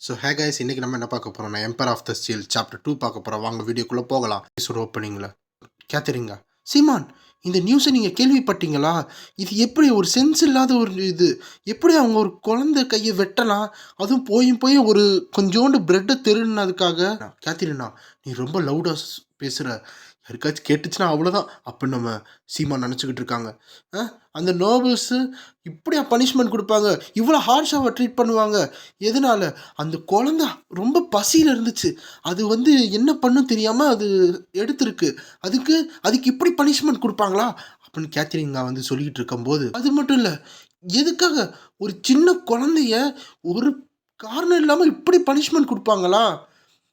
So hey guys, இன்றைக்கி நம்ம என்ன பார்க்க போகிறோம்னா எம்பர் ஆஃப் த ஸ்டீல் சாப்டர் 2 பார்க்க போகிறோம். வாங்க வீடியோக்குள்ளே போகலாம். எபிசோட் ஓப்பனிங்கில் கேத்தரிங்க, சீமான், இந்த நியூஸை நீங்கள் கேள்விப்பட்டீங்களா? இது எப்படி ஒரு சென்ஸ் இல்லாத ஒரு இது, எப்படி அவங்க ஒரு குழந்தை கையை வெட்டலாம்? அதுவும் போய் ஒரு கொஞ்சோண்டு பிரெட்டை திருடினதுக்காக. கேத்தரினா, நீ ரொம்ப லவுடாக பேசுகிற, யாருக்காச்சும் கேட்டுச்சுன்னா அவ்வளோதான் அப்படின்னு நம்ம சீமான் நினச்சிக்கிட்டு இருக்காங்க. அந்த நோபல்ஸு இப்படியா பனிஷ்மெண்ட் கொடுப்பாங்க? இவ்வளோ ஹார்ஷாக ட்ரீட் பண்ணுவாங்க? எதனால? அந்த குழந்த ரொம்ப பசியில் இருந்துச்சு. அது என்ன பண்ணும் தெரியாமல் அது எடுத்திருக்கு. அதுக்கு இப்படி பனிஷ்மெண்ட் கொடுப்பாங்களா அப்படின்னு கேத்ரின் சொல்லிக்கிட்டு இருக்கும்போது, அது மட்டும் இல்லை, எதுக்காக ஒரு சின்ன குழந்தைய ஒரு காரணம் இல்லாமல் இப்படி பனிஷ்மெண்ட் கொடுப்பாங்களா?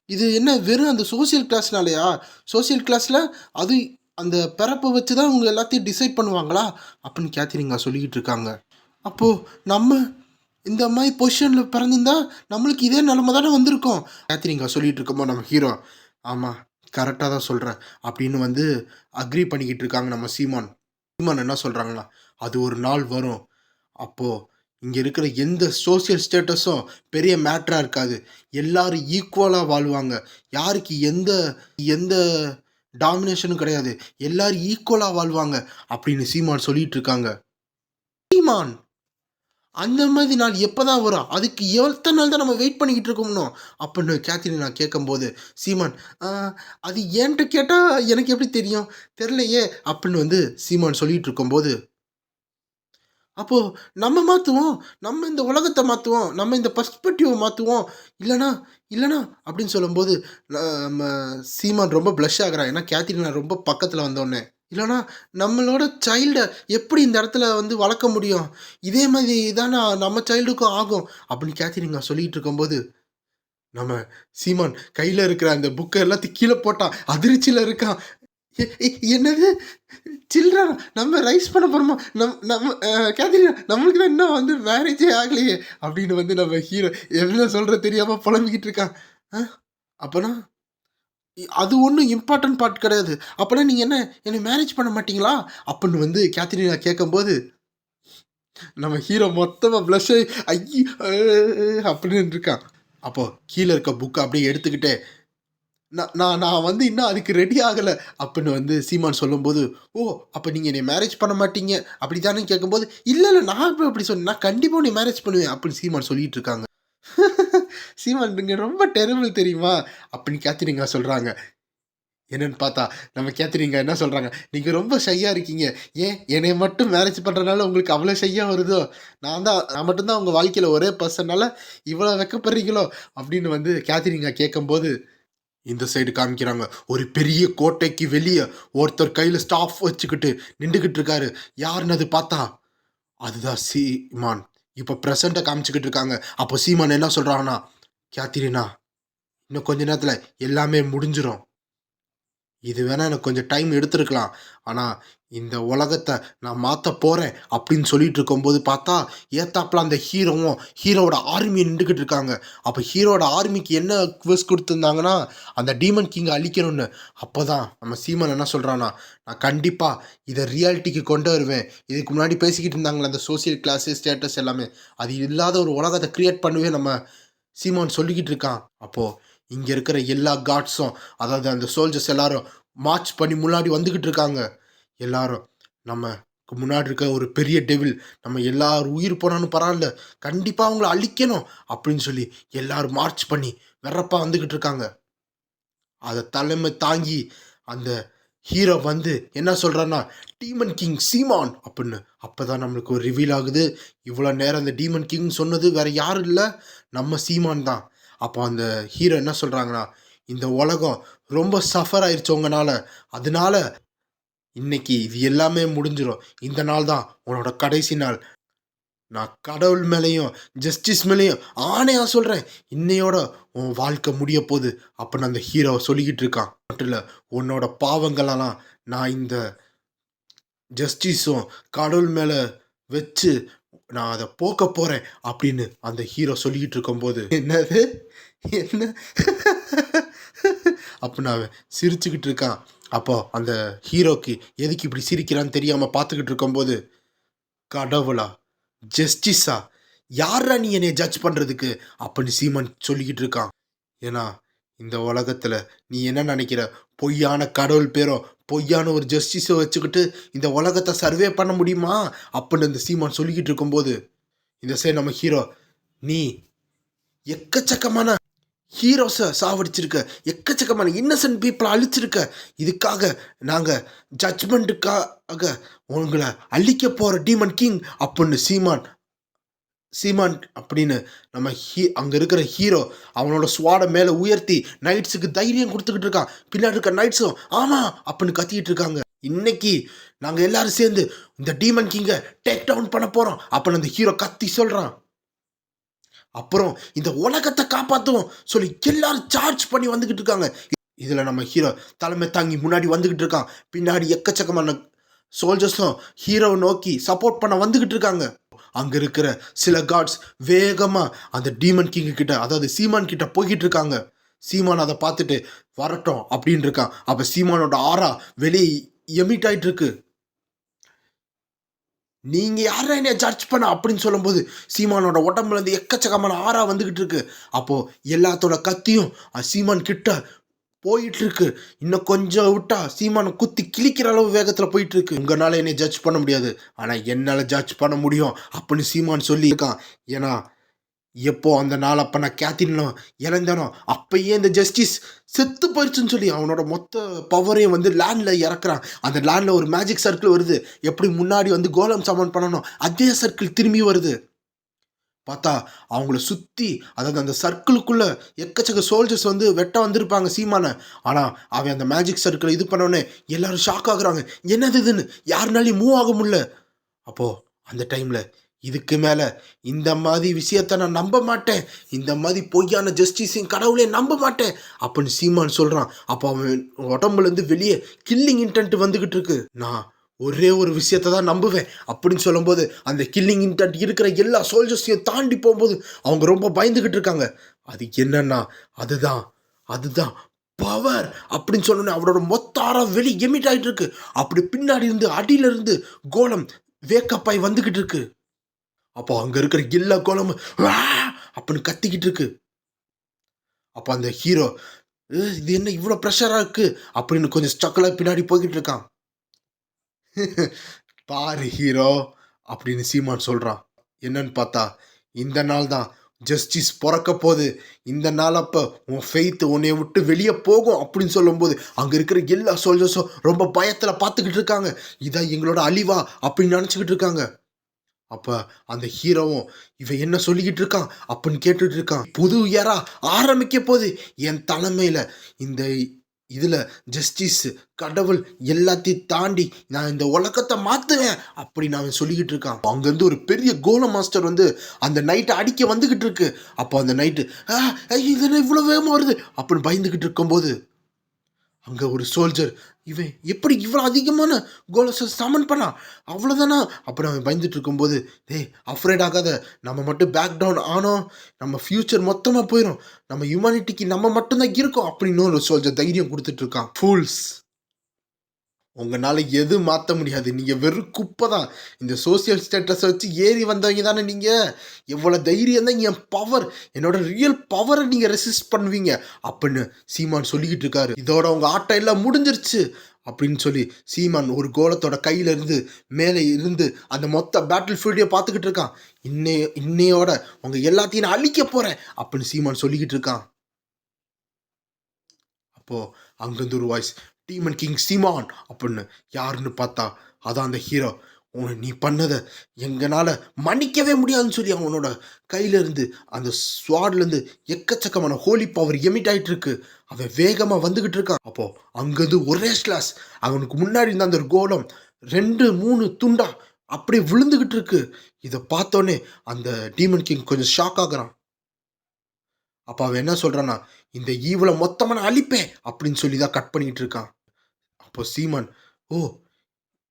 இது என்ன வெறும் அந்த சோசியல் கிளாஸ்னாலையா? சோசியல் கிளாஸில் அது அந்த பிறப்பை வச்சு தான் அவங்க எல்லாத்தையும் டிசைட் பண்ணுவாங்களா அப்படின்னு கேத்ரின் சொல்லிக்கிட்டு இருக்காங்க. அப்போது நம்ம இந்த மாதிரி பொசிஷனில் பிறந்திருந்தா நம்மளுக்கு இதே நிலமை தானே வந்திருக்கோம். கேத்ரின் சொல்லிகிட்டு இருக்கோமோ நம்ம ஹீரோ, ஆமாம் கரெக்டாக தான் சொல்கிறேன் அப்படின்னு அக்ரி பண்ணிக்கிட்டு இருக்காங்க நம்ம சீமான். என்ன சொல்கிறாங்களா, அது ஒரு நாள் வரும், அப்போது இங்கே இருக்கிற எந்த சோசியல் ஸ்டேட்டஸும் பெரிய மேட்டராக இருக்காது. எல்லாரும் ஈக்குவலாக வாழ்வாங்க. யாருக்கு எந்த எந்த டாமினேஷனும் கிடையாது. எல்லாரும் ஈக்குவலாக வாழ்வாங்க அப்படின்னு சீமான் சொல்லிட்டு இருக்காங்க. சீமான், அந்த மாதிரி நாள் எப்போ தான் வரும்? அதுக்கு எத்தனை நாள் தான் நம்ம வெயிட் பண்ணிக்கிட்டு இருக்கோம்னோ அப்படின்னு கேத்ரின் நான் கேட்கும்போது, சீமான், அது ஏன்ட்டு கேட்டால் எனக்கு எப்படி தெரியும், தெரிலையே அப்படின்னு சீமான் சொல்லிட்டு இருக்கும்போது, அப்போது நம்ம மாற்றுவோம், நம்ம இந்த உலகத்தை மாற்றுவோம், நம்ம இந்த பர்ஸ்பெக்டிவை மாற்றுவோம், இல்லைனா அப்படின்னு சொல்லும்போது நம்ம சீமான் ரொம்ப ப்ளஷ் ஆகிறான். ஏன்னா கேத்ரின் ரொம்ப பக்கத்தில் வந்தோடனே, இல்லைனா நம்மளோட சைல்டை எப்படி இந்த இடத்துல வளர்க்க முடியும்? இதே மாதிரி தான் நம்ம சைல்டுக்கும் ஆகும் அப்படின்னு கேத்ரின் சொல்லிகிட்டு இருக்கும்போது, நம்ம சீமான் கையில் இருக்கிற அந்த புக்கை எல்லாத்தையும் கீழே போட்டான். அதிர்ச்சியில் இருக்கான். என்னது சில்ட்ரன், நம்ம ரைஸ் பண்ண போகிறோமா? நம்ம கேத்ரின், நம்மளுக்கு தான் இன்னும் மேரேஜே ஆகலையே அப்படின்னு நம்ம ஹீரோ என்ன சொல்கிற தெரியாமல் புலம்பிக்கிட்டு இருக்கான். அப்போனா அது ஒன்றும் இம்பார்ட்டன்ட் பார்ட் கிடையாது. அப்போனா நீங்கள் என்னை மேரேஜ் பண்ண மாட்டீங்களா அப்படின்னு கேத்ரின் கேட்கும்போது, நம்ம ஹீரோ மொத்தமாக ப்ளஷ் ஐயோ அப்படின்னு இருக்கான். அப்போது கீழே இருக்க புக்கை அப்படியே எடுத்துக்கிட்டே, நான் இன்னும் அதுக்கு ரெடி ஆகலை அப்படின்னு சீமான் சொல்லும்போது, ஓ அப்போ நீங்கள் என்னை மேரேஜ் பண்ண மாட்டீங்க அப்படி தானே கேட்கும்போது, இல்லை நான் இப்போ அப்படி சொன்னேன், நான் கண்டிப்பாக நீ மேரேஜ் பண்ணுவேன் அப்படின்னு சீமான் சொல்லிட்டு இருக்காங்க. சீமான் நீங்கள் ரொம்ப டெரிபிள் தெரியுமா அப்படின்னு கேத்ரின் சொல்கிறாங்க. என்னன்னு பார்த்தா நம்ம கேத்ரின் என்ன சொல்கிறாங்க, நீங்கள் ரொம்ப ஷையாக இருக்கீங்க, ஏன் என்னை மட்டும் மேரேஜ் பண்ணுறதுனால உங்களுக்கு அவ்வளோ ஷையாக வருதோ? நான் மட்டும்தான் உங்கள் வாழ்க்கையில் ஒரே பர்சனால இவ்வளோ வெக்கப்படுறீங்களோ அப்படின்னு கேத்ரின் கேட்கும்போது, இந்த சைடு காமிக்கிறாங்க, ஒரு பெரிய கோட்டைக்கு வெளியே ஒருத்தர் கையில் ஸ்டாஃப் வச்சுக்கிட்டு நின்றுக்கிட்டு இருக்காரு. யாருன்னு அது பார்த்தா அதுதான் சீமான். இப்போ ப்ரெசண்ட்டை காமிச்சிக்கிட்டு இருக்காங்க. அப்போ சீமான் என்ன சொல்கிறாங்கன்னா, கேத்ரினா, இன்னும் கொஞ்ச நேரத்தில் எல்லாமே முடிஞ்சிடும். இது வேணால் எனக்கு கொஞ்சம் டைம் எடுத்துருக்கலாம், ஆனால் இந்த உலகத்தை நான் மாற்ற போகிறேன் அப்படின்னு சொல்லிட்டு இருக்கும்போது பார்த்தா ஏத்தாப்பில் அந்த ஹீரோவோட ஆர்மி நின்றுக்கிட்டு இருக்காங்க. அப்போ ஹீரோட ஆர்மிக்கு என்ன குவெஸ்ட் கொடுத்துருந்தாங்கன்னா, அந்த டீமன் கிங்கை அழிக்கணும்னு. அப்போ தான் நம்ம சீமன் என்ன சொல்கிறான்னா, நான் கண்டிப்பாக இதை ரியாலிட்டிக்கு கொண்டு வருவேன். இதுக்கு முன்னாடி பேசிக்கிட்டு இருந்தாங்களே அந்த சோசியல் கிளாஸு ஸ்டேட்டஸ் எல்லாமே, அது இல்லாத ஒரு உலகத்தை க்ரியேட் பண்ணுவேன் நம்ம சீமான் சொல்லிக்கிட்டு இருக்கான். அப்போது இங்கே இருக்கிற எல்லா காட்ஸும், அதாவது அந்த சோல்ஜர்ஸ் எல்லாரும் மார்ச் பண்ணி முன்னாடி வந்துக்கிட்டு இருக்காங்க. எல்லாரும் நமக்கு முன்னாடி இருக்க ஒரு பெரிய டெவில், நம்ம எல்லாரும் உயிர் போனாலும் பரவாயில்ல, கண்டிப்பாக அவங்கள அழிக்கணும் அப்படின்னு சொல்லி எல்லாரும் மார்ச் பண்ணி வெறப்பா வந்துக்கிட்டு இருக்காங்க. அதை தலைமை தாங்கி அந்த ஹீரோ என்ன சொல்கிறான்னா, டீமன் கிங் சீமான் அப்படின்னு. அப்போ தான் நம்மளுக்கு ஒரு ரிவீல் ஆகுது, இவ்வளோ நேரம் அந்த டீமன் கிங் சொன்னது வேறு யாரும் இல்லை, நம்ம சீமான் தான். அப்போ அந்த ஹீரோ என்ன சொல்கிறாங்கன்னா, இந்த உலகம் ரொம்ப சஃபர் ஆயிடுச்சு உங்களால், அதனால இன்னைக்கு இது எல்லாமே முடிஞ்சிடும். இந்த நாள் தான் உன்னோட கடைசி நாள். நான் கடவுள் மேலேயும் ஜஸ்டிஸ் மேலேயும் ஆணையாக சொல்கிறேன், இன்னையோட உன் வாழ்க்கை முடிய போகுது அப்படின்னு அந்த ஹீரோ சொல்லிக்கிட்டு இருக்கான். மட்டும் இல்லை, உன்னோட பாவங்களெல்லாம் நான் இந்த ஜஸ்டிஸும் கடவுள் மேலே வச்சு நான் அதை போக்க போகிறேன் அப்படின்னு அந்த ஹீரோ சொல்லிக்கிட்டு இருக்கும்போது, என்னது என்ன அப்படின்னு அவன் சிரிச்சுக்கிட்டு இருக்கான். அப்போ அந்த ஹீரோக்கு எதுக்கு இப்படி சிரிக்கிறான்னு தெரியாமல் பார்த்துக்கிட்டு இருக்கும்போது, கடவுளா, ஜஸ்டிஸா, யாரா நீ என்னை ஜட்ஜ் பண்றதுக்கு அப்படின்னு சீமான் சொல்லிக்கிட்டு இருக்கான். ஏன்னா இந்த உலகத்துல நீ என்ன நினைக்கிற, பொய்யான கடவுள் பேரோ பொய்யான ஒரு ஜஸ்டிஸை வச்சுக்கிட்டு இந்த உலகத்தை சர்வே பண்ண முடியுமா அப்படின்னு இந்த சீமான் சொல்லிக்கிட்டு இருக்கும்போது இந்த சைடு நம்ம ஹீரோ, நீ எக்கச்சக்கமான ஹீரோஸை சாவடிச்சிருக்க, எக்கச்சக்கமான இன்னசென்ட் பீப்புளை அழிச்சிருக்க, இதுக்காக நாங்கள் ஜட்ஜ்மெண்ட்டுக்காக உங்களை அழிக்க போகிற டீமன் கிங் அப்படின்னு சீமான் சீமான் அப்படின்னு நம்ம அங்கே இருக்கிற ஹீரோ அவனோட ஸ்வாடை மேலே உயர்த்தி நைட்ஸுக்கு தைரியம் கொடுத்துக்கிட்டு இருக்கான். பின்னாடி இருக்க நைட்ஸும் ஆமாம் அப்படின்னு கத்திக்கிட்டு இருக்காங்க. இன்னைக்கு நாங்கள் எல்லாரும் சேர்ந்து இந்த டீமன் கிங்கை டேக் டவுன் பண்ண போகிறோம் அப்படின்னு அந்த ஹீரோ கத்தி சொல்கிறான். அப்புறம் இந்த உலகத்தை காப்பாற்றுவோம் சொல்லி எல்லாரும் சார்ஜ் பண்ணி வந்துக்கிட்டு இருக்காங்க. இதில் நம்ம ஹீரோ தலைமை தாங்கி முன்னாடி வந்துக்கிட்டு இருக்கான். பின்னாடி எக்கச்சக்கமான சோல்ஜர்ஸும் ஹீரோவை நோக்கி சப்போர்ட் பண்ண வந்துக்கிட்டு இருக்காங்க. அங்கே இருக்கிற சில காட்ஸ் வேகமாக அந்த டீமன் கிங்கு கிட்ட, அதாவது சீமான் கிட்ட போய்கிட்டு இருக்காங்க. சீமான் அதை பார்த்துட்டு வரட்டும் அப்படின்னு இருக்கான். அப்போ சீமானோட ஆரா வெளியே எமிட் ஆகிட்டு இருக்கு. நீங்கள் யாரை என்னை ஜட்ஜ் பண்ண அப்படின்னு சொல்லும்போது சீமானோட உடம்புலேருந்து எக்கச்சக்கமான ஆரா வந்துக்கிட்டு இருக்கு. அப்போது எல்லாத்தோட கத்தியும் சீமான் கிட்ட போயிட்டு இருக்கு. இன்னும் கொஞ்சம் விட்டா சீமானை குத்தி கிழிக்கிற அளவு வேகத்தில் போயிட்டு இருக்கு. உங்களால் என்னை ஜட்ஜ் பண்ண முடியாது, ஆனால் என்னால் ஜட்ஜ் பண்ண முடியும் அப்படின்னு சீமான் சொல்லியிருக்கான். ஏன்னா எப்போ அந்த நாள் அப்போ நான் கேத்திரினும் இறந்தானோ அப்பயே இந்த ஜஸ்டிஸ் செத்து போயிடுச்சுன்னு சொல்லி அவனோட மொத்த பவரையும் வந்து லேண்டில் இறக்குறான். அந்த லேண்டில் ஒரு மேஜிக் சர்க்கிள் வருது. எப்படி முன்னாடி வந்து கோலம் சமன் பண்ணணும் அதே சர்க்கிள் திரும்பி வருது. பார்த்தா அவங்கள சுற்றி, அதாவது அந்த சர்க்கிளுக்குள்ளே எக்கச்சக்க சோல்ஜர்ஸ் வந்து வெட்ட வந்திருப்பாங்க சீமானை. ஆனால் அவன் அந்த மேஜிக் சர்க்கிளை இது பண்ணோன்னே எல்லாரும் ஷாக் ஆகுறாங்க. என்னது இதுன்னு யாருனாலையும் மூவ் ஆக முடியல. அப்போது அந்த டைமில் இதுக்கு மேலே இந்த மாதிரி விஷயத்த நான் நம்ப மாட்டேன், இந்த மாதிரி பொய்யான ஜஸ்டிஸையும் கடவுளே நம்ப மாட்டேன் அப்படின்னு சீமான் சொல்கிறான். அப்போ அவன் உடம்புலேருந்து வெளியே கில்லிங் இன்டென்ட் வந்துக்கிட்டு இருக்கு. நான் ஒரே ஒரு விஷயத்தை தான் நம்புவேன் அப்படின்னு சொல்லும்போது அந்த கில்லிங் இன்டென்ட் இருக்கிற எல்லா சோல்ஜர்ஸையும் தாண்டி போகும்போது அவங்க ரொம்ப பயந்துக்கிட்டு இருக்காங்க. அது என்னன்னா அதுதான் பவர் அப்படின்னு சொன்னோன்னே அவரோட மொத்த ஆரா வெளி எமிட் ஆகிட்டு இருக்கு. அப்படி பின்னாடி இருந்து அடியிலிருந்து கோலம் வேக்கப் ஆகி வந்துக்கிட்டு இருக்கு. அப்போ அங்கே இருக்கிற எல்லா கோலமும் அப்படின்னு கத்திக்கிட்டு இருக்கு. அப்போ அந்த ஹீரோ இது என்ன இவ்வளோ ப்ரெஷராக இருக்கு அப்படின்னு கொஞ்சம் ஸ்டக்கில் பின்னாடி போய்கிட்டு இருக்கான். பாரு ஹீரோ அப்படின்னு சீமான் சொல்கிறான். என்னன்னு பார்த்தா இந்த நாள் தான் ஜஸ்டிஸ் பிறக்க போகுது, இந்த நாள் அப்போ உன் ஃபெய்த் உன்னைய விட்டு வெளியே போகும் அப்படின்னு சொல்லும்போது அங்கே இருக்கிற எல்லா சோல்ஜர்ஸும் ரொம்ப பயத்தில் பார்த்துக்கிட்டு இருக்காங்க. இதான் எங்களோட அழிவா அப்படின்னு நினச்சிக்கிட்டு இருக்காங்க. அப்போ அந்த ஹீரோவும் இவன் என்ன சொல்லிக்கிட்டு இருக்கான் அப்படின்னு கேட்டுட்டு இருக்கான். புது ஏரா ஆரம்பிக்க போகுது என் தலைமையில், இந்த இதில் ஜஸ்டிஸ் கடவுள் எல்லாத்தையும் தாண்டி நான் இந்த உலகத்தை மாற்றுவேன் அப்படின்னு அவன் சொல்லிக்கிட்டு இருக்கான். அங்கேருந்து ஒரு பெரிய கோல மாஸ்டர் வந்து அந்த நைட்டை அடிக்க வந்துக்கிட்டு இருக்கு. அப்போ அந்த நைட்டு இது இவ்வளோ வேகமாக வருது அப்படின்னு பயந்துக்கிட்டு இருக்கும்போது அங்கே ஒரு சோல்ஜர், இவன் எப்படி இவ்வளோ அதிகமான கோலஸை சமன் பண்ணா அவ்வளோதானா அப்படின்னு அவன் பயந்துட்டு இருக்கும்போது, அஃப்ரேட் ஆகாத, நம்ம மட்டும் பேக் டவுன் ஆனோம் நம்ம ஃப்யூச்சர் மொத்தமாக போயிடும், நம்ம ஹியூமனிட்டிக்கு நம்ம மட்டும்தான் இருக்கோம் அப்படின்னு ஒரு சோல்ஜர் தைரியம் கொடுத்துட்டு இருக்கான். ஃபூல்ஸ், உங்களால் எது மாற்ற முடியாது, நீங்கள் வெறும் குப்பை தான். இந்த சோசியல் ஸ்டேட்டஸை வச்சு ஏறி வந்தவங்க தானே நீங்கள், எவ்வளோ தைரியம் தான் என் பவர், என்னோட ரியல் பவரை நீங்கள் ரெசிஸ்ட் பண்ணுவீங்க அப்படின்னு சீமான் சொல்லிக்கிட்டு இருக்காரு. இதோட உங்கள் ஆட்டம் எல்லாம் முடிஞ்சிருச்சு அப்படின்னு சொல்லி சீமான் ஒரு கோலத்தோட கையில இருந்து மேலே இருந்து அந்த மொத்த பேட்டில் ஃபீல்டையும் பார்த்துக்கிட்டு இருக்கான். இன்னையோட உங்க எல்லாத்தையும் நான் அழிக்க போறேன் அப்படின்னு சீமான் சொல்லிக்கிட்டு இருக்கான். அப்போ அங்கிருந்து ஒரு வாய்ஸ், டீமன் கிங் சீமான் அப்படின்னு. யாருன்னு பார்த்தா அதான் அந்த ஹீரோ. நீ பண்ணதை எங்களால் மன்னிக்கவே முடியாதுன்னு சொல்லி அவனோட கையிலேருந்து அந்த ஸ்வாட்லேருந்து எக்கச்சக்கமான ஹோலி பவர் எமிட் ஆகிட்டு இருக்கு. அவன் வேகமாக வந்துக்கிட்டு இருக்கான். அப்போது அங்கேருந்து ஒரே ஸ்லாஸ் அவனுக்கு முன்னாடி இருந்த அந்த கோலம் 2-3 துண்டா அப்படியே விழுந்துக்கிட்டு இருக்கு. இதை பார்த்தோன்னே அந்த டீமன் கிங் கொஞ்சம் ஷாக் ஆகுறான். அப்போ அவன் என்ன சொல்கிறான்னா, இந்த ஈவலை மொத்தமாக நான் அழிப்பேன் அப்படின்னு சொல்லி தான் கட் பண்ணிக்கிட்டு இருக்கான். அப்போ சீமான், ஓ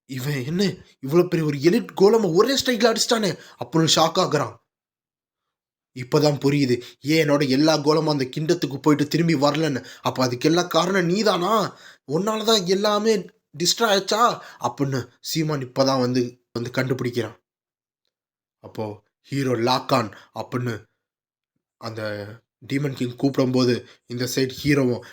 இவன் என்ன இவ்வளோ பெரிய ஒரு எலிட் கோலமை ஒரே ஸ்ட்ரைக்கில் அடிச்சிட்டானே அப்படின்னு ஷாக் ஆகுறான். இப்போதான் புரியுது ஏன் என்னோட எல்லா கோலமும் அந்த கிண்டத்துக்கு போயிட்டு திரும்பி வரலன்னு. அப்போ அதுக்கெல்லாம் காரணம் நீதானா, உன்னால தான் எல்லாமே டிஸ்ட்ரா ஆச்சா அப்படின்னு சீமான் இப்போதான் வந்து வந்து கண்டுபிடிக்கிறான். அப்போது ஹீரோ லாக்கான் அப்படின்னு அந்த டீமன் கிங் கூப்பிடும்போது இந்த சைடு ஹீரோவும்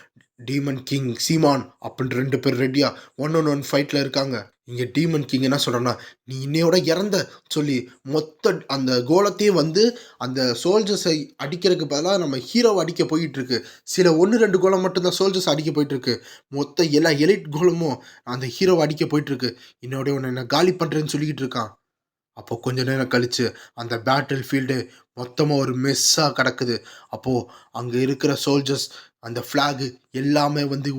டீமன் கிங் சீமான் அப்படின்னு 2 பேர் ரெடியா 1-on-1 ஃபைட்ல இருக்காங்க. இங்க டீமன் கிங் என்ன சொல்றான்னா, நீ இன்னையோட இறந்த சொல்லி மொத்த அந்த கோலத்தையும் வந்து அந்த சோல்ஜர்ஸை அடிக்கிறதுக்கு பதிலாக நம்ம ஹீரோவை அடிக்க போயிட்டு இருக்கு. சில 1-2 கோலம் மட்டும் தான் சோல்ஜர்ஸ் அடிக்க போயிட்டு இருக்கு. மொத்த எல்லா எலிட் கோலமும் அந்த ஹீரோவை அடிக்க போயிட்டு இருக்கு. இன்னோட உன்னை என்ன காலி பண்றேன்னு சொல்லிக்கிட்டு இருக்கான். அப்போ கொஞ்ச நேரம் கழிச்சு அந்த பேட்டில் ஃபீல்டு மொத்தமாக ஒரு மெஸ்ஸாக கிடக்குது. அப்போது அங்கே இருக்கிற சோல்ஜர்ஸ் அந்த ஃப்ளாகு எல்லாமே வந்து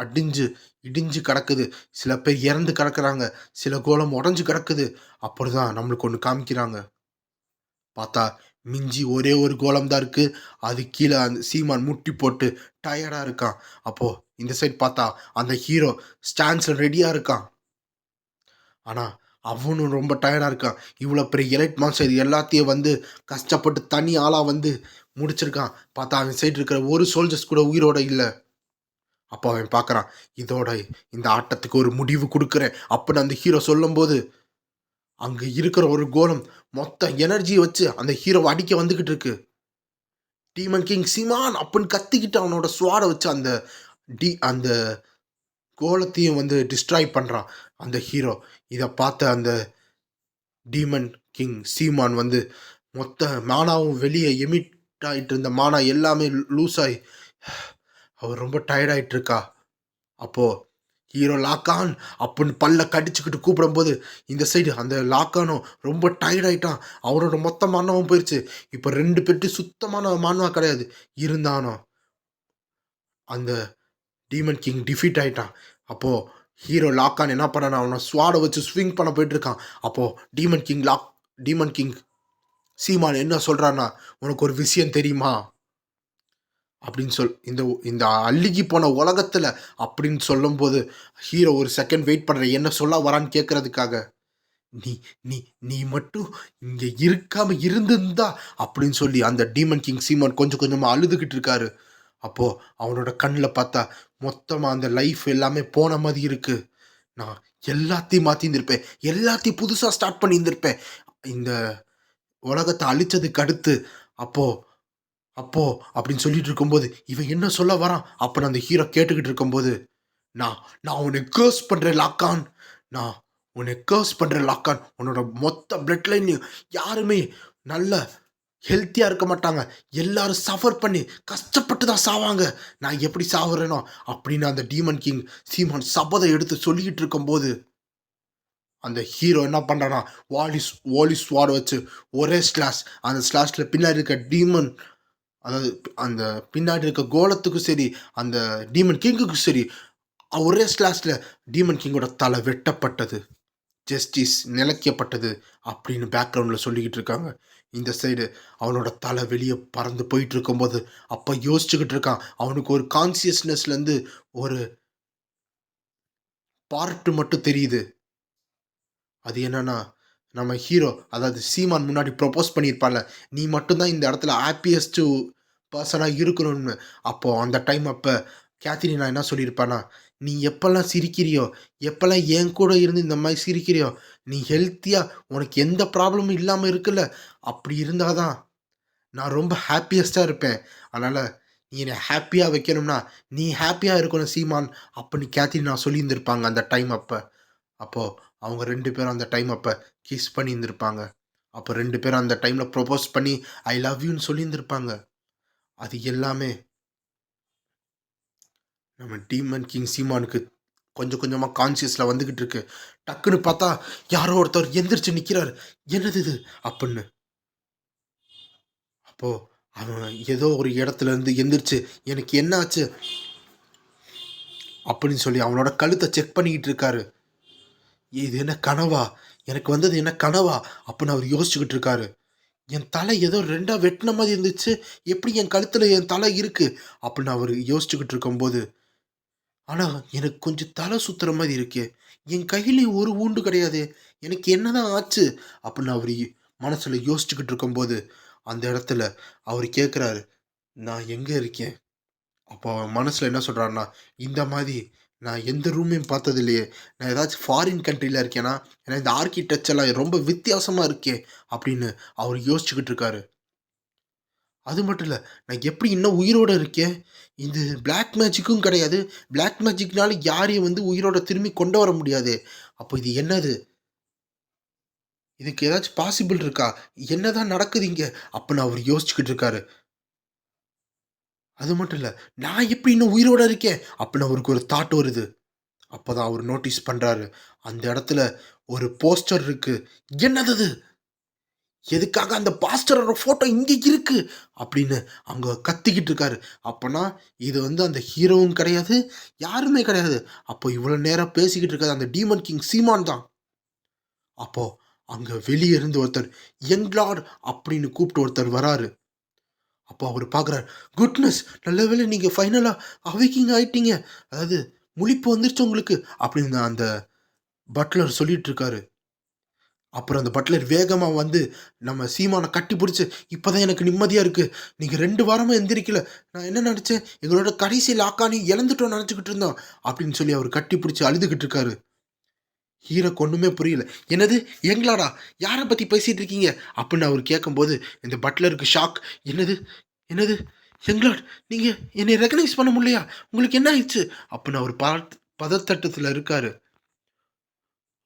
அடிஞ்சு இடிஞ்சு கிடக்குது. சில பேர் இறந்து கிடக்குறாங்க, சில கோலம் உடஞ்சி கிடக்குது. அப்படி தான் நம்மளுக்கு ஒன்று காமிக்கிறாங்க. பார்த்தா மிஞ்சி ஒரே ஒரு கோலம் தான் இருக்கு. அது கீழே அந்த சீமான் முட்டி போட்டு டயர்டாக இருக்கான். அப்போது இந்த சைட் பார்த்தா அந்த ஹீரோ ஸ்டாண்ட்ஸில் ரெடியாக இருக்கான். ஆனால் அவனும் ரொம்ப டயர்டாக இருக்கான். இவ்வளோ பெரிய எலைட் மான்ஸ்டர் எல்லாத்தையும் வந்து கஷ்டப்பட்டு தனி ஆளாக வந்து முடிச்சிருக்கான். பார்த்தா அவன் சைடு இருக்கிற ஒரு சோல்ஜர்ஸ் கூட உயிரோட இல்லை. அப்போ அவன் பார்க்குறான், இதோட இந்த ஆட்டத்துக்கு ஒரு முடிவு கொடுக்குறேன் அப்படின்னு அந்த ஹீரோ சொல்லும்போது அங்கே இருக்கிற ஒரு கோலம் மொத்த எனர்ஜியை வச்சு அந்த ஹீரோவை அடிக்க வந்துக்கிட்டு இருக்கு. டீமன் கிங் சீமான் அப்படின்னு கத்திக்கிட்டு அவனோட ஸ்வாடை வச்சு அந்த கோலத்தையும் வந்து டிஸ்ட்ராய் பண்ணுறான் அந்த ஹீரோ. இதை பார்த்த அந்த டீமன் கிங் சீமான் வந்து மொத்த மானாவும் வெளியே எமிட் ஆகிட்டு இருந்த மானா எல்லாமே லூஸ் ஆகி அவர் ரொம்ப டயர்டாயிட்டு இருக்கா. அப்போது ஹீரோ லாக்கான் அப்படின்னு பல்ல கடிச்சுக்கிட்டு கூப்பிடும்போது இந்த சைடு அந்த லாக்கானும் ரொம்ப டயர்டாயிட்டான். அவரோட மொத்த மானாவும் போயிடுச்சு. இப்போ 2 பேர்ட்டு சுத்தமான மானவா கிடையாது. இருந்தானோ அந்த டீமன் கிங் டிஃபீட் ஆகிட்டான். அப்போது ஹீரோ லாக்கான் என்ன பண்ணான், அவனை ஸ்வாடை வச்சு ஸ்விங் பண்ண போயிட்டு இருக்கான். அப்போது டீமன் கிங் சீமான் என்ன சொல்கிறான்னா, உனக்கு ஒரு விஷயம் தெரியுமா அப்படின்னு இந்த அழுகி போன உலகத்தில் அப்படின்னு சொல்லும்போது ஹீரோ ஒரு செகண்ட் வெயிட் பண்ணுற என்ன சொல்ல வரான்னு கேட்கறதுக்காக, நீ நீ நீ மட்டும் இங்கே இருக்காம இருந்திருந்தா அப்படின்னு சொல்லி அந்த டீமன் கிங் சீமான் கொஞ்சம் கொஞ்சமாக அழுதுகிட்டு இருக்காரு. அப்போது அவனோட கண்ணில் பார்த்தா மொத்தமாக அந்த லைஃப் எல்லாமே போன மாதிரி இருக்கு. நான் எல்லாத்தையும் மாற்றி இருந்திருப்பேன், எல்லாத்தையும் புதுசாக ஸ்டார்ட் பண்ணி இருந்திருப்பேன் இந்த உலகத்தை அழிச்சதுக்கு அடுத்து. அப்போ அப்படின்னு சொல்லிட்டு இருக்கும்போது இவன் என்ன சொல்ல வரான் அப்படின்னு அந்த ஹீரோ கேட்டுக்கிட்டு இருக்கும்போது, நான் நான் உன்னை கேர்ஸ் பண்ணுறேன் லாக்கான், நான் உன்னை கேர்ஸ் பண்ணுறேன் லாக்கான், உன்னோட மொத்த பிளட் லைன்லையும் யாருமே நல்ல ஹெல்த்தியாக இருக்க மாட்டாங்க, எல்லாரும் சஃபர் பண்ணி கஷ்டப்பட்டு தான் சாவாங்க, நான் எப்படி சாவுறேனோ அப்படின்னு அந்த டீமன் கிங் சீமான் சபதை எடுத்து சொல்லிக்கிட்டு இருக்கும்போது அந்த ஹீரோ என்ன பண்ணுறான்னா வாலிஸ் ஸ்வாட் வச்சு ஒரே ஸ்லாஷ், அந்த ஸ்லாஷில் பின்னாடி இருக்க டீமன், அதாவது அந்த பின்னாடி இருக்க கோலத்துக்கும் சரி அந்த டீமன் கிங்குக்கும் சரி ஒரே ஸ்லாஷில் டீமன் கிங்கோட தலை வெட்டப்பட்டது, ஜஸ்டிஸ் நிலைக்கப்பட்டது அப்படின்னு பேக்ரவுண்டில் சொல்லிக்கிட்டு இருக்காங்க. இந்த சைடு அவனோட தலை வெளியே பறந்து போயிட்டு இருக்கும்போது அப்போ யோசிச்சுக்கிட்டு இருக்கான். அவனுக்கு ஒரு கான்சியஸ்னஸ்லேருந்து ஒரு பார்ட்டு மட்டும் தெரியுது. அது என்னன்னா, நம்ம ஹீரோ அதாவது சீமான் முன்னாடி ப்ரொப்போஸ் பண்ணியிருப்பான்ல, நீ மட்டும்தான் இந்த இடத்துல ஹாப்பியஸ்ட்டு பர்சனாக இருக்கணும்னு. அப்போது அந்த டைம் அப்போ கேத்ரினா என்ன சொல்லியிருப்பானா, நீ எப்போல்லாம் சிரிக்கிறியோ, எப்போல்லாம் என் கூட இருந்து இந்த மாதிரி சிரிக்கிறியோ, நீ ஹெல்த்தியாக உனக்கு எந்த ப்ராப்ளமும் இல்லாமல் இருக்குல்ல, அப்படி இருந்தால் தான் நான் ரொம்ப ஹாப்பியஸ்ட்டாக இருப்பேன். அதனால் நீ என்னை ஹாப்பியாக வைக்கணும்னா நீ ஹாப்பியாக இருக்கணும் சீமான் அப்படின்னு கேத்ரினா சொல்லியிருந்திருப்பாங்க அந்த டைம் அப்போ. அப்போது அவங்க 2 பேரும் அந்த டைம் அப்போ கிஸ் பண்ணியிருந்திருப்பாங்க. அப்போ 2 பேரும் அந்த டைமில் ப்ரொப்போஸ் பண்ணி ஐ லவ் யூன்னு சொல்லியிருந்திருப்பாங்க. அது எல்லாமே நம்ம டீமன் கிங் சீமானுக்கு கொஞ்சம் கொஞ்சமாக கான்சியஸில் வந்துக்கிட்டு இருக்கு. டக்குன்னு பார்த்தா யாரோ ஒருத்தர் எந்திரிச்சு நிற்கிறாரு, என்னது இது அப்படின்னு. அப்போது அவன் ஏதோ ஒரு இடத்துல இருந்து எந்திரிச்சு எனக்கு என்ன ஆச்சு அப்படின்னு சொல்லி அவனோட கழுத்தை செக் பண்ணிக்கிட்டு இருக்காரு. இது என்ன கனவா, எனக்கு வந்தது என்ன கனவா அப்படின்னு அவர் யோசிச்சுக்கிட்டு இருக்காரு. என் தலை ஏதோ 2ஆ வெட்டின மாதிரி இருந்துச்சு, எப்படி என் கழுத்தில் என் தலை இருக்குது அப்படின்னு அவர் யோசிச்சுக்கிட்டு இருக்கும்போது, ஆனால் எனக்கு கொஞ்சம் தலை சுற்றுற மாதிரி இருக்கே, என் கையிலையும் ஒரு ஊண்டு கிடையாது, எனக்கு என்னதான் ஆச்சு அப்படின்னு அவர் மனசில் யோசிச்சுக்கிட்டு இருக்கும்போது அந்த இடத்துல அவர் கேட்குறாரு, நான் எங்கே இருக்கேன். அப்போ அவன் மனசில் என்ன சொல்கிறாருன்னா, இந்த மாதிரி நான் எந்த ரூமையும் பார்த்தது இல்லையே. நான் ஏதாச்சும் ஃபாரின் கண்ட்ரில இருக்கேனா? ஏன்னா இந்த ஆர்க்கிடெக்சர்லாம் ரொம்ப வித்தியாசமா இருக்கே! அப்படின்னு அவரு யோசிச்சுக்கிட்டு இருக்காரு. அது மட்டும் இல்ல, நான் எப்படி இன்னும் உயிரோட இருக்கேன்? இது பிளாக் மேஜிக்கும் கிடையாது. பிளாக் மேஜிக்னால யாரையும் வந்து உயிரோட திரும்பி கொண்டு வர முடியாதே! அப்போ இது என்னது? இதுக்கு ஏதாச்சும் பாசிபிள் இருக்கா? என்னதான் நடக்குது இங்க? அப்பன்னு அவரு யோசிச்சுக்கிட்டு இருக்காரு. அது மட்டும் இல்ல, நான் எப்படி இன்னும் உயிரோட இருக்கேன்? அப்பன்னு அவருக்கு ஒரு தாட் வருது. அப்பதான் அவரு நோட்டீஸ் பண்றாரு. அந்த இடத்துல ஒரு போஸ்டர் இருக்கு. என்னது அது? எதுக்காக அந்த பாஸ்டரோட ஃபோட்டோ இங்க இருக்கு? அப்படின்னு அங்க கத்திக்கிட்டு இருக்காரு. அப்பன்னா இது வந்து அந்த ஹீரோவும் கிடையாது, யாருமே கிடையாது. அப்போ இவ்வளோ நேரம் பேசிக்கிட்டு இருக்கிறது அந்த டீமன் கிங் சீமான் தான். அப்போ அங்க வெளிய இருந்து ஒருத்தர் யங் லார்ட் அப்படின்னு கூப்பிட்டு ஒருத்தர் வராரு. அப்போ அவரு பார்க்குறாரு. குட்னஸ்! நல்ல வேளை நீங்க ஃபைனலா அவேக்கிங் ஆயிட்டீங்க. அதாவது முழிப்பு வந்துருச்சு உங்களுக்கு அப்படின்னு அந்த பட்லர் சொல்லிட்டு இருக்காரு. அப்புறம் அந்த பட்லர் வேகமா வந்து நம்ம சீமான கட்டிப்புடிச்சு, "இப்பதான் எனக்கு நிம்மதியா இருக்கு. நீங்க 2 வாரமா எந்திரிக்கல. நான் என்ன நெனச்சேன், எங்களோட கடைசி லாக்கானையும் இழந்துட்டோம்னு நெனச்சுக்கிட்டு இருந்தோம்." அப்படின்னு சொல்லி அவரு கட்டிப்புடிச்சு அழுதுகிட்டு இருக்காரு. ஹீரோக்கு ஒண்ணுமே புரியல. "என்னது? எங்களாடா? யார பத்தி பேசிட்டு இருக்கீங்க?" அப்படின்னு அவரு கேட்கும்போது, இந்த பட்லருக்கு ஷாக். "என்னது? என்னது? யங்லார்ட், நீங்க என்னைய ரெகக்னைஸ் பண்ண முடியலையா? உங்களுக்கு என்ன ஆயிடுச்சு?" அப்படின்னு அவரு பதட்டத்துல இருக்காரு.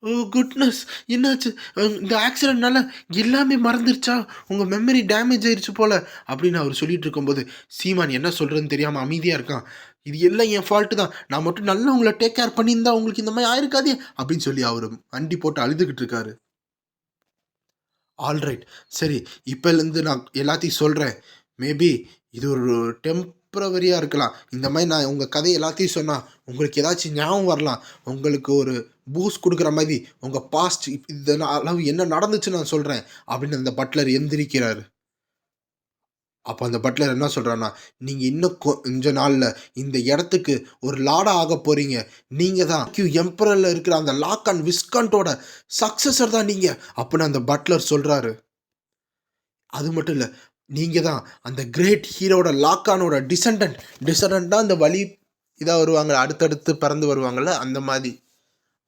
ஓ குட்னஸ்! என்னாச்சு? இந்த ஆக்சிடென்ட்னால எல்லாமே மறந்துருச்சா? உங்க மெமரி டேமேஜ் ஆயிருச்சு போல அப்படின்னு அவரு சொல்லிட்டு இருக்கும்போது, சீமான் என்ன சொல்றதுன்னு தெரியாம அமைதியா இருக்கான். இது எல்லாம் என் ஃபால்ட் தான். நான் மட்டும் நல்லா உங்கள டேக் கேர் பண்ணியிருந்தா உங்களுக்கு இந்த மாரி ஆயிருக்காதே! அப்படின்னு சொல்லி அவரு மண்டி போட்டு அழுதுகிட்டு இருக்காரு. ஆல்ரைட். சரி, இப்பலேருந்து நான் எல்லாத்தையும் சொல்றேன். மேபி இது ஒரு டெம்பரவரியா இருக்கலாம். இந்த மாரி நான் உங்க கதை எல்லாத்தையும் சொன்னா, உங்களுக்கு ஏதாச்சும் ஞாபகம் வரலாம். உங்களுக்கு ஒரு பூஸ்ட் குடுக்குற மாரி, உங்க பாஸ்ட் அளவு என்ன நடந்துச்சுன்னு நான் சொல்றேன். அப்படின்னு அந்த பட்லர் எந்திரிக்கிறாரு. அப்ப அந்த பட்லர் என்ன சொல்றார்ன்னா, "நீங்க இன்னும் கொஞ்ச நாள்ல இந்த இடத்துக்கு ஒரு லார்டா ஆகப் போறீங்க. நீங்க தான் எம்பரர்ல இருக்கிற அந்த லாக் அண்ட் விஸ்காண்டோட சக்சஸர் தான் நீங்க." அப்படின்னு அந்த பட்லர் சொல்றாரு. அது மட்டும் இல்ல. நீங்க தான் அந்த கிரேட் ஹீரோட லாக்கானோட டிசெண்டன்ட்னா அந்த வழி இதா வருவாங்க. அடுத்தடுத்து பிறந்து வருவாங்கல்ல, அந்த மாரி.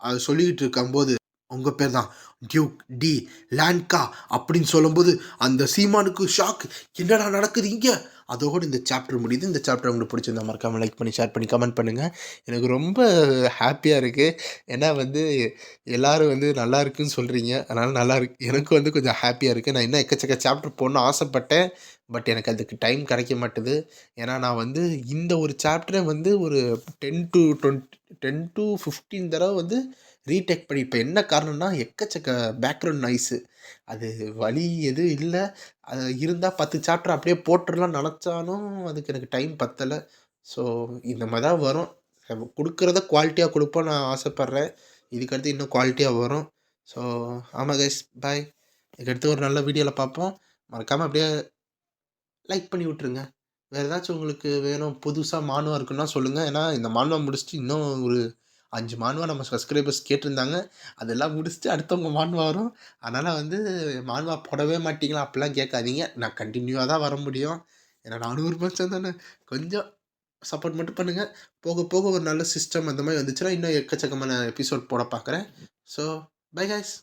அத சொல்லிக்கிட்டு இருக்கும்போது, உங்க பேர் தான் டியூக் டி லான்கா அப்படின்னு சொல்லும்போது, அந்த சீமானுக்கு ஷாக். என்னடா நடக்குது இங்க? அதோட இந்த சாப்டர் முடியுது. இந்த சாப்டர் உங்களுக்கு பிடிச்சிருந்தா மறக்காம லைக் பண்ணி, ஷேர் பண்ணி, கமெண்ட் பண்ணுங்க. எனக்கு ரொம்ப ஹேப்பியா இருக்கு. ஏன்னா வந்து எல்லாரும் வந்து நல்லா இருக்குன்னு சொல்றீங்க. அதனால நல்லா இருக்கு. எனக்கு வந்து கொஞ்சம் ஹேப்பியா இருக்கு. நான் இன்னும் எக்கச்சக்க சாப்டர் போடணும்னு ஆசைப்பட்டேன். பட் எனக்கு அதுக்கு டைம் கிடைக்க மாட்டுது. ஏன்னா நான் வந்து இந்த ஒரு சாப்டர வந்து ஒரு 10 டூ 15 தடவ வந்து ரீடேக் பண்ணியிருப்பேன். என்ன காரணம்னா, எக்கச்சக்க பேக்ரவுண்ட் நாய்ஸு. அது வழி எதுவும் இல்ல. அது இருந்தா 10 சாப்டர் அப்படியே போட்டுறலாம்னு நெனச்சாலும், அதுக்கு எனக்கு டைம் பத்தல. ஸோ இந்த மாரி தான் வரும். குடுக்குறத குவாலிட்டியா குடுப்போம்னு நான் ஆசைப்படுறேன். இதுக்கடுத்து இன்னும் குவாலிட்டியா வரும். ஸோ ஆமா கைஸ், பாய். இதுக்கடுத்து ஒரு நல்ல வீடியோல பார்ப்போம். மறக்காம அப்படியே லைக் பண்ணி விட்டுருங்க. வேற ஏதாச்சும் உங்களுக்கு வேணும், புதுசா மானுவா இருக்குன்னா சொல்லுங்க. ஏன்னா இந்த மானுவா முடிச்சுட்டு இன்னும் ஒரு 5 மானுவா நம்ம சப்ஸ்கிரைபர்ஸ் கேட்டிருந்தாங்க. அதெல்லாம் முடிச்சுட்டு அடுத்தவங்க மானுவா வரும். அதனால வந்து மானுவா போடவே மாட்டீங்களா? அப்படிலாம் கேட்காதீங்க. நான் கன்டினியூவா தான் வர முடியும். ஏன்னா நானும் ஒரு மனுஷன் தானே. கொஞ்சம் சப்போர்ட் மட்டும் பண்ணுங்க. போக போக ஒரு நல்ல சிஸ்டம் அந்த மாரி வந்துச்சுன்னா, இன்னும் எக்கச்சக்கமான எபிசோட் போட பார்க்குறேன். So by guys.